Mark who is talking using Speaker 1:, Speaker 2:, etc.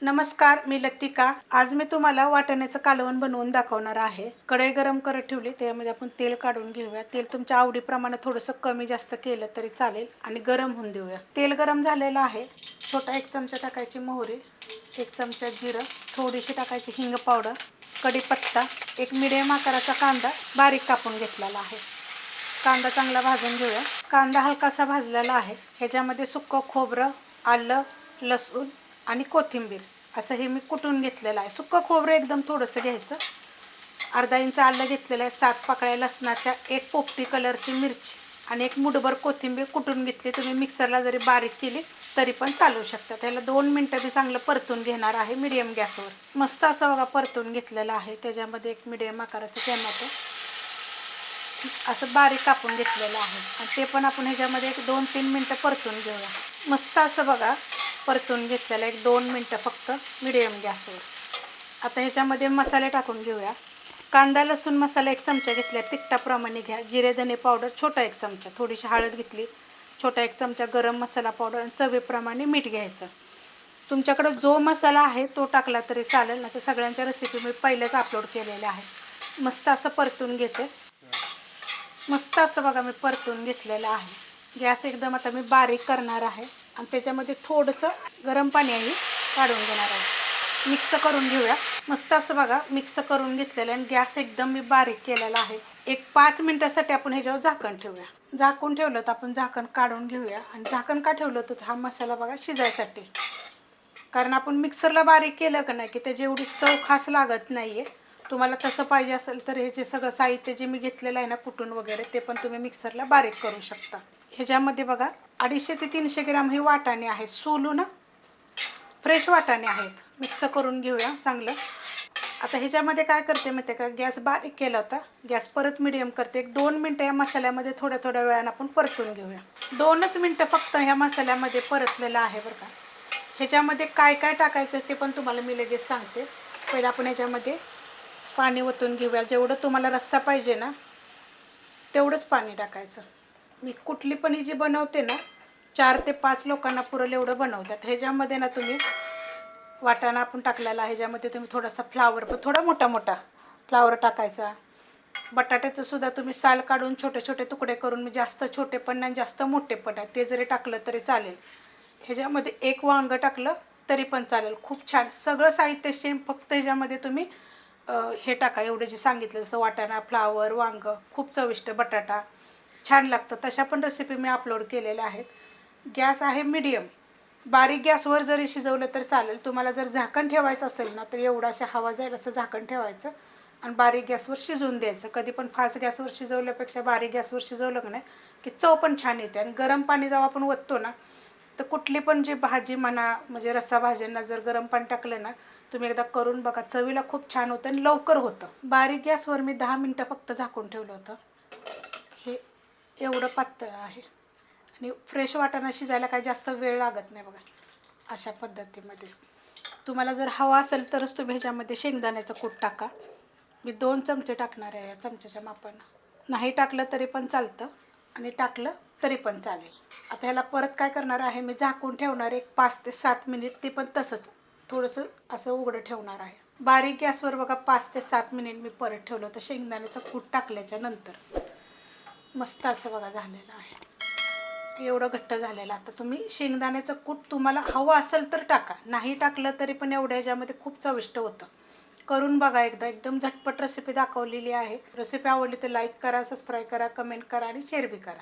Speaker 1: नमस्कार, मी लतिका। आज मी तुम्हाला वाटाण्याचं कालवण बनवून दाखवणार आहे। कढई गरम करत ठेवली, त्यामध्ये आपण तेल काढून घेऊया। तेल तुमच्या आवडीप्रमाणे थोडंसं कमी जास्त केलं तरी चालेल आणि गरम होऊन देऊया। तेल गरम झालेलं आहे। छोटा 1 चमचा टाकायची मोहरी, 1 चमचा जिरं, थोडीशी टाकायची हिंग पावडर, कढीपत्ता, एक मीडियम आकाराचा कांदा बारीक कापून घेतलेला आहे। कांदा चांगला भाजून घेऊया। कांदा हलकासा भाजलेला आहे। ह्याच्यामध्ये सुक्कं खोबरं, आलं, लसूण आणि कोथिंबीर असं हे मी कुटून घेतलेलं आहे। सुक्कं खोबरं एकदम थोडंसं घ्यायचं। अर्धा इंच आलं घेतलेलं आहे, 7 पाकळ्या लसणाच्या, 1 पोपटी कलरची मिरची आणि 1 मुठभर कोथिंबीर कुटून घेतली। तुम्ही मिक्सरला जरी बारीक केली तरी पण चालू शकतं। त्याला 2 मिनिटं मी चांगलं परतून घेणार आहे मीडियम गॅसवर। मस्त असं बघा परतून घेतलेलं आहे। त्याच्यामध्ये 1 मीडियम आकाराचं टोमॅटो असं बारीक कापून घेतलेलं आहे आणि ते पण आपण ह्याच्यामध्ये 1-2-3 मिनिटं परतून घेऊया। मस्त असं बघा परतून घेतलेलं 1-2 मिनिटं फक्त मीडियम गॅसवर। आता ह्याच्यामध्ये मसाले टाकून घेऊया। कांदा लसूण मसाला 1 चमचा घेतला, तिखटाप्रमाणे घ्या। जिरे धने पावडर छोटा 1 चमचा, थोडीशी हळद घेतली, छोटा 1 चमचा गरम मसाला पावडर आणि चवीप्रमाणे मीठ घ्यायचं। तुमच्याकडे जो मसाला आहे तो टाकला तरी चालेल, ना तर सगळ्यांच्या रेसिपी मी पहिलेच अपलोड केलेल्या आहे। मस्त असं परतून घेते। मस्त असं बघा मी परतून घेतलेलं आहे। गॅस एकदम आता मी बारीक करणार आहे आणि त्याच्यामध्ये थोडंसं गरम पाणी आहे काढून घेणार आहे। मिक्स करून घेऊया। मस्त असं बघा मिक्स करून घेतलेलं आणि गॅस एकदम मी बारीक केलेला आहे। 1-5 मिनिटासाठी आपण ह्याच्यावर झाकण ठेवूया। झाकून ठेवलं तर आपण झाकण काढून घेऊया आणि झाकण का ठेवलं तर हा मसाला बघा शिजायसाठी, कारण आपण मिक्सरला बारीक केलं का नाही की त्याची एवढी चव खास लागत नाहीये। तुम्हाला तसं पाहिजे असेल तर हे जे सगळं साहित्य जे मी घेतलेलं आहे ना कुटून वगैरे, ते पण तुम्ही मिक्सरला बारीक करू शकता। ह्याच्यामध्ये बघा 250 ते 300 ग्रॅम ही वाटाणे आहेत, सोलून फ्रेश वाटाणे आहेत। मिक्स करून घेऊया चांगलं। आता ह्याच्यामध्ये काय करते माहिती का, गॅस बारीक केला होता, गॅस परत मीडियम करते। 1-2 मिनिटं या मसाल्यामध्ये थोड्या वेळानं आपण परतून घेऊया। 2च मिनिटं फक्त ह्या मसाल्यामध्ये परतलेलं आहे बरं का। ह्याच्यामध्ये काय काय टाकायचं ते पण तुम्हाला मी लगेच सांगते। पहिलं आपण ह्याच्यामध्ये पाणी ओतून घेऊया। जेवढं तुम्हाला रस्सा पाहिजे ना तेवढंच पाणी टाकायचं। मी कुठली पण ही जी बनवते ना 4 ते 5 लोकांना पुरेल एवढं बनवतात। ह्याच्यामध्ये ना तुम्ही वाटाणा आपण टाकलेला आहे, ह्याच्यामध्ये तुम्ही थोडासा फ्लावर, पण थोडा मोठा फ्लावर टाकायचा। बटाट्याचं सुद्धा तुम्ही साल काढून छोटे छोटे तुकडे करून, मी जास्त छोटे पण नाही जास्त मोठे पण नाही, ते जरी टाकलं तरी चालेल। ह्याच्यामध्ये 1 वांगं टाकलं तरी पण चालेल। खूप छान सगळं साहित्य सेम, फक्त ह्याच्यामध्ये तुम्ही हे टाका एवढं जे सांगितलं, जसं वाटाणा, फ्लावर, वांगं, खूप चविष्ट बटाटा छान लागतं। तशा पण रेसिपी मी अपलोड केलेल्या आहेत। गॅस आहे मीडियम, बारीक गॅसवर जरी शिजवलं तर चालेल। तुम्हाला जर झाकण ठेवायचं असेल ना तर एवढाशा हवा जाईल असं झाकण ठेवायचं आणि बारीक गॅसवर शिजवून द्यायचं। कधी पण फास्ट गॅसवर शिजवल्यापेक्षा बारीक गॅसवर शिजवलं का नाही की चव पण छान येते। आणि गरम पाणी जेव्हा आपण ओततो ना तर कुठली पण जी भाजी म्हणा, म्हणजे रस्सा भाज्यांना जर गरम पाणी टाकलं ना, तुम्ही एकदा करून बघा, चवीला खूप छान होतं आणि लवकर होतं। बारीक गॅसवर मी 10 मिनिटं फक्त झाकून ठेवलं होतं। हे एवढं पातळ आहे आणि फ्रेश वाटाणा शिजायला काही जास्त वेळ लागत नाही बघा। अशा पद्धतीमध्ये तुम्हाला जर हवा असेल तरच तुम्ही ह्याच्यामध्ये शेंगदाण्याचं कूट टाका। मी 2 चमचे टाकणार आहे या चमच्याच्या मापानं। नाही टाकलं तरी पण चालतं आणि टाकलं तरी पण चालेल। आता ह्याला परत काय करणार आहे, मी झाकून ठेवणार 5 ते 7 मिनिट, ते पण तसंच थोडंसं असं उघडं ठेवणार आहे। बारीक गॅसवर बघा 5 ते 7 मिनिट मी परत ठेवलं होतं शेंगदाण्याचं कूट टाकल्याच्या नंतर। मस्त असं बघा झालेलं आहे, एवढं घट्ट झालेलं। आता तुम्ही शेंगदाण्याचं कूट तुम्हाला हवं असेल तर टाका, नाही टाकलं तरी पण एवढ्या ह्याच्यामध्ये खूप चविष्ट होतं। करून बघा एकदा, एकदम झटपट रेसिपी दाखवलेली आहे। रेसिपी आवडली तर लाईक करा, सबस्क्राईब करा, कमेंट करा आणि शेअर बी करा।